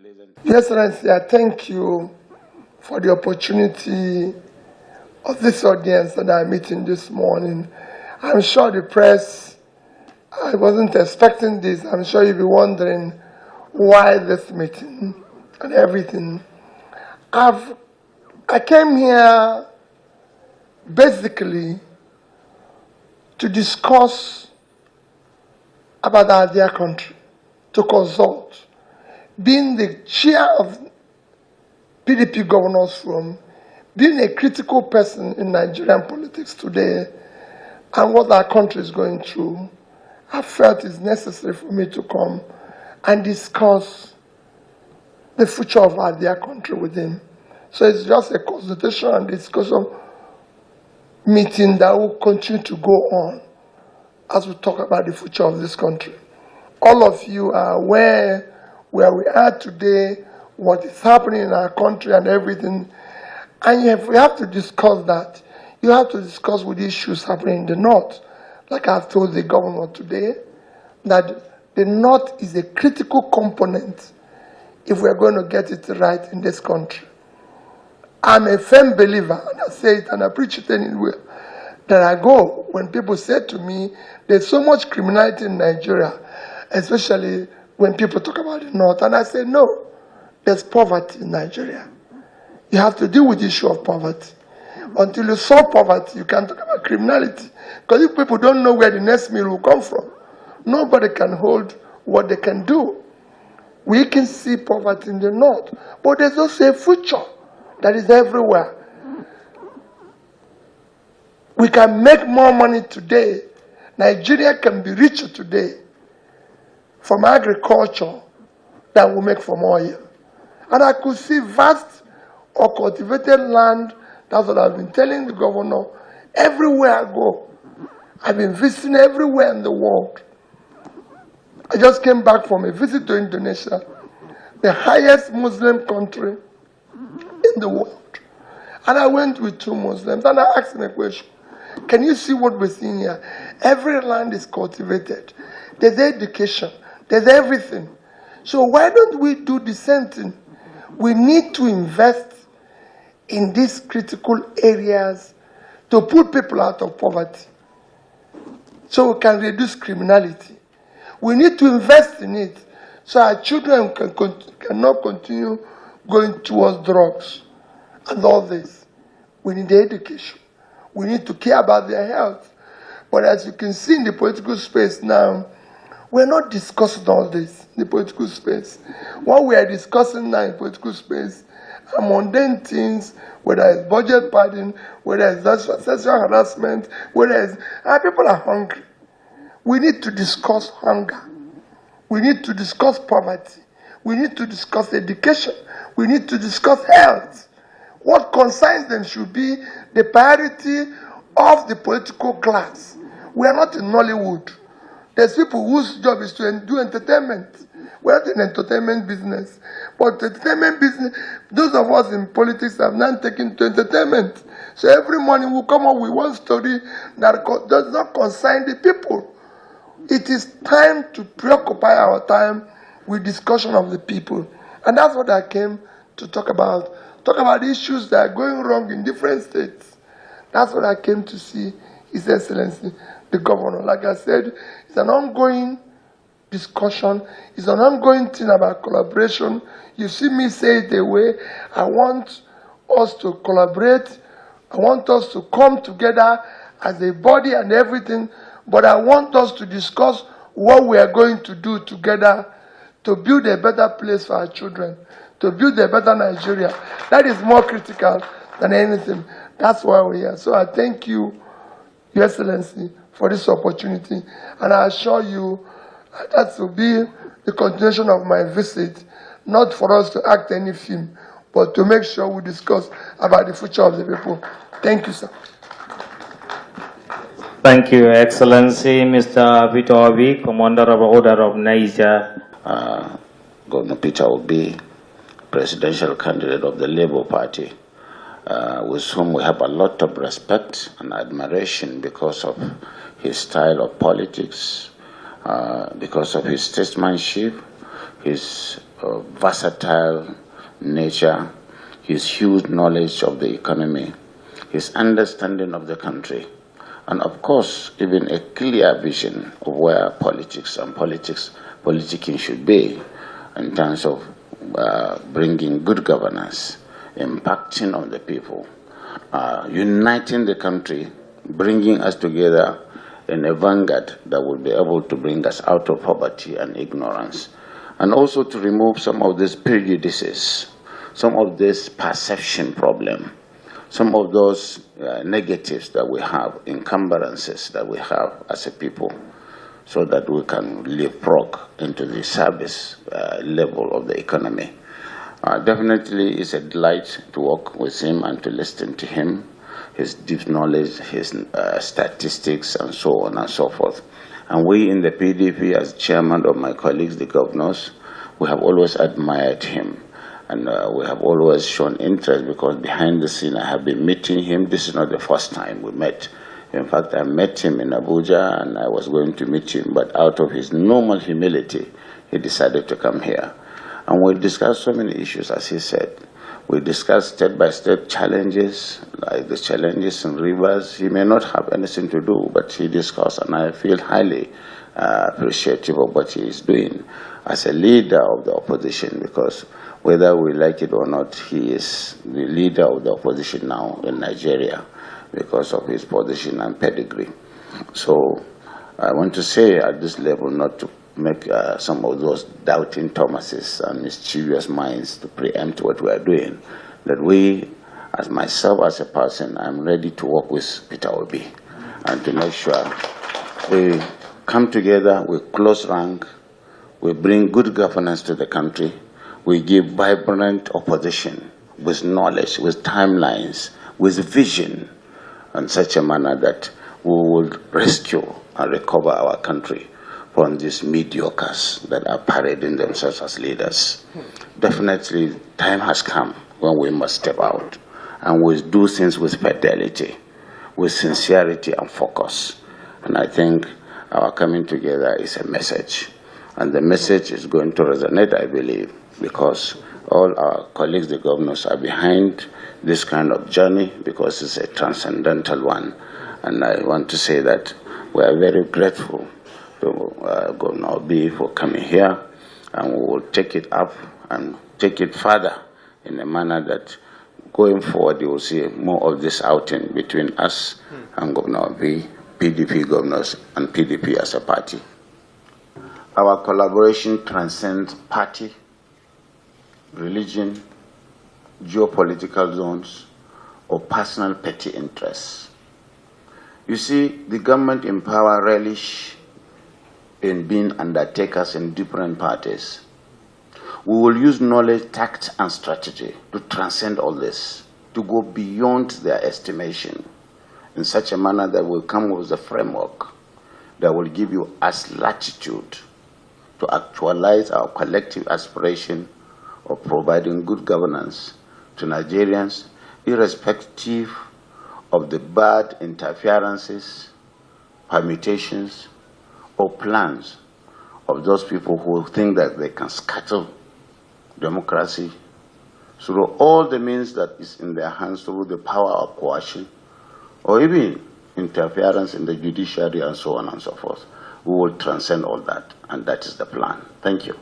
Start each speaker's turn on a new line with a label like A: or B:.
A: Your Excellency, I thank you for the opportunity of this audience that I'm meeting this morning. I'm sure the press, I wasn't expecting this. I'm sure you'll be wondering why this meeting and everything. I came here basically to discuss about our dear country, to consult. Being the chair of PDP Governors Forum, being a critical person in Nigerian politics today and what our country is going through, I felt it's necessary for me to come and discuss the future of our dear country with him. So it's just a consultation and discussion meeting that will continue to go on as we talk about the future of this country. All of you are aware where we are today, what is happening in our country and everything. And if we have to discuss that, you have to discuss with issues happening in the North. Like I've told the governor today, that the North is a critical component if we're going to get it right in this country. I'm a firm believer, and I say it and I preach it anywhere that I go. When people say to me, there's so much criminality in Nigeria, especially when people talk about the North, and I say, no, there's poverty in Nigeria. You have to deal with the issue of poverty. Until you solve poverty, you can't talk about criminality. Because if people don't know where the next meal will come from, nobody can hold what they can do. We can see poverty in the North, but there's also a future that is everywhere. We can make more money today. Nigeria can be richer today from agriculture than we make from oil. And I could see vast or cultivated land. That's what I've been telling the governor. Everywhere I go, I've been visiting everywhere in the world. I just came back from a visit to Indonesia, the highest Muslim country in the world. And I went with 2 Muslims and I asked them a question. Can you see what we're seeing here? Every land is cultivated. There's education. There's everything. So why don't we do the same thing? We need to invest in these critical areas to put people out of poverty so we can reduce criminality. We need to invest in it so our children cannot continue going towards drugs and all this. We need education. We need to care about their health. But as you can see in the political space now, we're not discussing all this in the political space. What we are discussing now in political space are mundane things, whether it's budget padding, whether it's sexual harassment, whether it's... people are hungry. We need to discuss hunger. We need to discuss poverty. We need to discuss education. We need to discuss health. What concerns them should be the priority of the political class. We are not in Nollywood. There's people whose job is to do entertainment. We're not in entertainment business. But entertainment business, those of us in politics have now taken to entertainment. So every morning we'll come up with one story that does not concern the people. It is time to preoccupy our time with discussion of the people. And that's what I came to talk about. Talk about issues that are going wrong in different states. That's what I came to see His Excellency, the governor. Like I said, it's an ongoing discussion. It's an ongoing thing about collaboration. You see me say it the way I want us to collaborate. I want us to come together as a body and everything. But I want us to discuss what we are going to do together to build a better place for our children, to build a better Nigeria. That is more critical than anything. That's why we're here. So I thank you, Your Excellency, for this opportunity. And I assure you that will be the continuation of my visit, not for us to act any film, but to make sure we discuss about the future of the people. Thank you, sir.
B: Thank you, Excellency, Mr. Peter Obi, Commander of Order of Niger.
C: Governor Peter Obi, presidential candidate of the Labour Party, with whom we have a lot of respect and admiration because of his style of politics, because of his statesmanship, his versatile nature, his huge knowledge of the economy, his understanding of the country, and of course, even a clear vision of where politics and politicking should be in terms of bringing good governance, impacting on the people, uniting the country, bringing us together in a vanguard that will be able to bring us out of poverty and ignorance, and also to remove some of these prejudices, some of this perception problem, some of those negatives that we have, encumbrances that we have as a people, so that we can leapfrog into the service level of the economy. Definitely, it's a delight to work with him and to listen to him, his deep knowledge, his statistics, and so on and so forth. And we in the PDP, as chairman of my colleagues, the governors, we have always admired him. And we have always shown interest because behind the scene I have been meeting him. This is not the first time we met. In fact, I met him in Abuja and I was going to meet him, but out of his normal humility, he decided to come here. And we discussed so many issues, as he said. We discussed step-by-step challenges, like the challenges in rivers. He may not have anything to do, but he discussed, and I feel highly appreciative of what he is doing as a leader of the opposition, because whether we like it or not, he is the leader of the opposition now in Nigeria because of his position and pedigree. So I want to say at this level not to make some of those doubting Thomases and mischievous minds to preempt what we are doing, that we, as myself as a person, I'm ready to work with Peter Obi and to make sure we come together, we close rank, we bring good governance to the country, we give vibrant opposition with knowledge, with timelines, with vision, in such a manner that we will rescue and recover our country from these mediocres that are parading themselves as leaders. Definitely, time has come when we must step out and we do things with fidelity, with sincerity and focus. And I think our coming together is a message. And the message is going to resonate, I believe, because all our colleagues, the governors, are behind this kind of journey because it's a transcendental one. And I want to say that we are very grateful to Governor Obi for coming here, and we will take it up and take it further in a manner that going forward you will see more of this outing between us and Governor Obi, PDP governors, and PDP as a party. Our collaboration transcends party, religion, geopolitical zones, or personal petty interests. You see, the government in power relish in being undertakers in different parties. We will use knowledge, tact, and strategy to transcend all this, to go beyond their estimation in such a manner that will come with a framework that will give you us latitude to actualize our collective aspiration of providing good governance to Nigerians, irrespective of the bad interferences, permutations, or plans of those people who think that they can scuttle democracy through all the means that is in their hands, through the power of coercion, or even interference in the judiciary and so on and so forth. We will transcend all that, and that is the plan. Thank you.